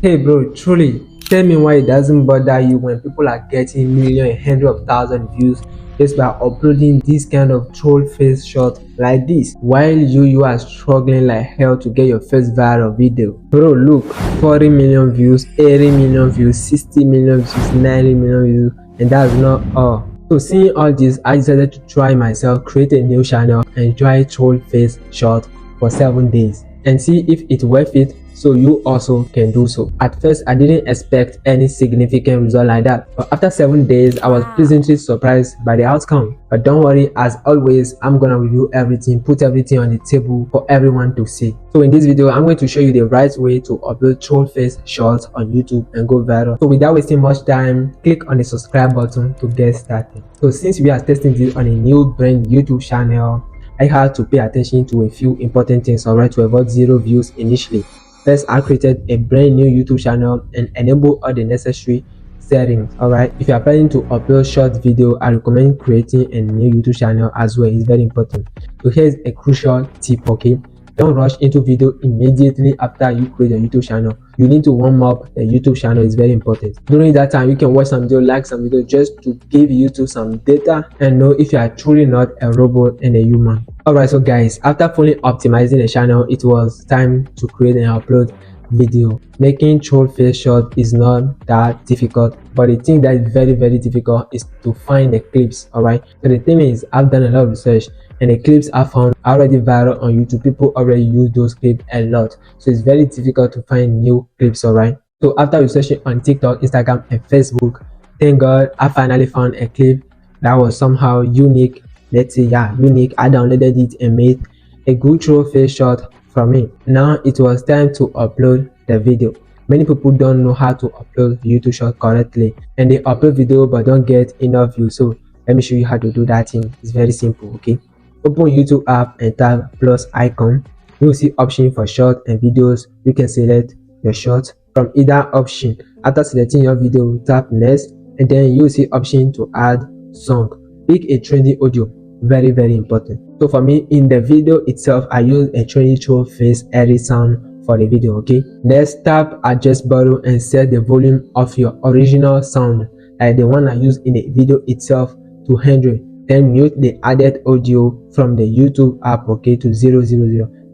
Hey bro, truly, tell me why it doesn't bother you when people are getting millions and hundreds of thousands views just by uploading this kind of troll face shot like this, while you are struggling like hell to get your first viral video. Bro, look, 40 million views, 80 million views, 60 million views, 90 million views, and that's not all. So seeing all this, I decided to try myself, create a new channel and try troll face shot for 7 days and see if it's worth it, so you also can do so. At first, I didn't expect any significant result like that, but after 7 days, I was pleasantly surprised by the outcome. But don't worry, as always, I'm gonna review everything, put everything on the table for everyone to see. So in this video, I'm going to show you the right way to upload troll face shots on YouTube and go viral. So without wasting much time, click on the subscribe button to get started. So since we are testing this on a new brand YouTube channel, I had to pay attention to a few important things, alright, to avoid 0 views initially. First, I created a brand new YouTube channel and enabled all the necessary settings. Alright, if you are planning to upload short video, I recommend creating a new YouTube channel as well. It's very important. So here's a crucial tip, okay? Don't rush into video immediately after you create your YouTube channel. You need to warm up the YouTube channel. Is very important. During that time, you can watch some video, like some video, just to give YouTube some data and know if you are truly not a robot and a human. Alright, so guys, after fully optimizing the channel, it was time to create and upload video. Making troll face shot is not that difficult, but the thing that is very difficult is to find the clips. Alright, so the thing is, I've done a lot of research and the clips I found are already viral on YouTube. People already use those clips a lot, so it's very difficult to find new clips. Alright, so after researching on TikTok, Instagram and Facebook, thank God I finally found a clip that was somehow unique. Let's say, yeah, unique. I downloaded it and made a good troll face shot from it. Now it was time to upload the video. Many people don't know how to upload YouTube shot correctly, and they upload video but don't get enough views. So let me show you how to do that thing. It's very simple. Okay, open YouTube app and tap plus icon. You will see option for short and videos. You can select your short from either option. After selecting your video, tap next, and then you will see option to add song. Pick a trendy audio. Very important. So for me, in the video itself, I use a trendy troll face edit sound for the video. Okay, next tap adjust button and set the volume of your original sound, like the one I use in the video itself, to 100. Then mute the added audio from the YouTube app, okay, to 000.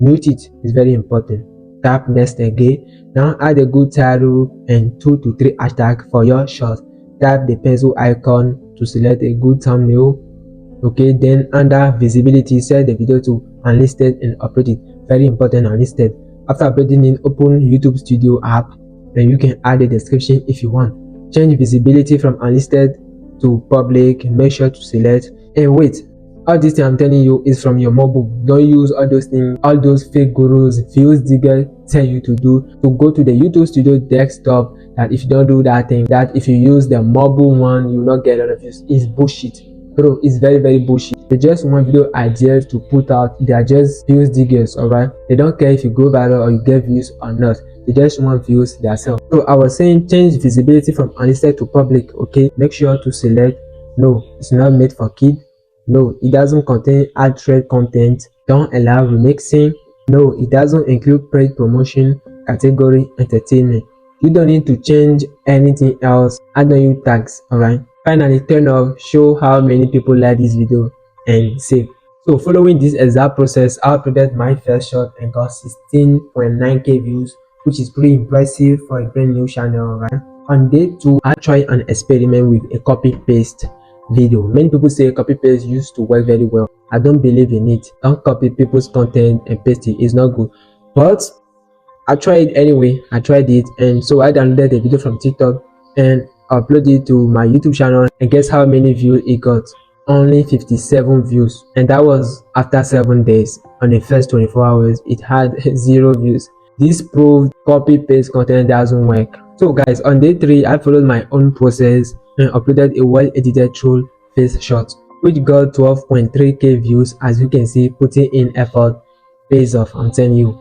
Mute it. Is very important. Tap next again. Now add a good title and 2 to 3 hashtags for your shot. Tap the pencil icon to select a good thumbnail. Okay, then under visibility, set the video to unlisted and upload it. Very important, unlisted. After uploading it, open YouTube Studio app and you can add a description if you want. Change visibility from unlisted to public. Make sure to select and wait. All this thing I'm telling you is from your mobile. Don't use all those things, all those fake gurus, views digger tell you to do, to go to the YouTube Studio desktop. That if you don't do that thing, that if you use the mobile one, you will not get a lot of views. It's bullshit. Bro, it's very bullshit. They just want video ideas to put out. They are just views diggers. Alright, they don't care if you go viral or you get views or not. They just want views themselves. So I was saying, change visibility from unlisted to public. Okay, make sure to select no, it's not made for kids. No, it doesn't contain ad-thread content. Don't allow remixing. No, it doesn't include paid promotion. Category entertainment. You don't need to change anything else. Add on you tags. Alright, finally turn off show how many people like this video and save. So following this exact process, I uploaded my first shot and got 16.9k views, which is pretty impressive for a brand new channel. Right, on day 2, I tried an experiment with a copy paste video. Many people say copy paste used to work very well. I don't believe in it. Don't copy people's content and paste it. It's not good, but I tried it anyway. I tried it, and so I downloaded the video from TikTok and uploaded it to my YouTube channel, and guess how many views it got? Only 57 views, and that was after 7 days. On the first 24 hours, it had 0 views. This proved copy paste content doesn't work. So guys, on day 3, I followed my own process and uploaded a well-edited troll face shot, which got 12.3k views. As you can see, putting in effort pays off, I'm telling you.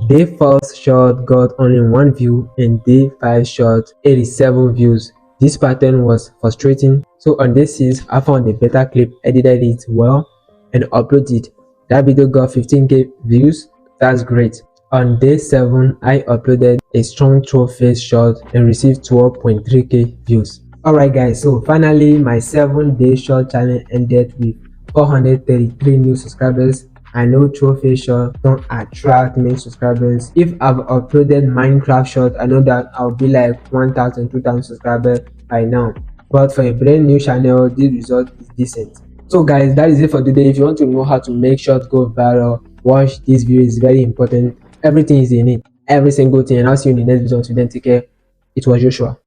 Day 4 shot got only 1 view, and day 5 shot 87 views. This pattern was frustrating, so on day 6, I found a better clip, edited it well, and uploaded it. That video got 15k views. That's great. On day 7, I uploaded a strong throw face shot and received 12.3k views. Alright guys, so finally my 7-day short challenge ended with 433 new subscribers. I know throw face shot don't attract many subscribers. If I've uploaded Minecraft shot, I know that I'll be like 1000, 2000 subscribers by now. But for a brand new channel, this result is decent. So guys, that is it for today. If you want to know how to make short go viral, watch this video. It's very important. Everything is in it, every single thing. And I'll see you in the next video. Until then, take care. It was Joshua.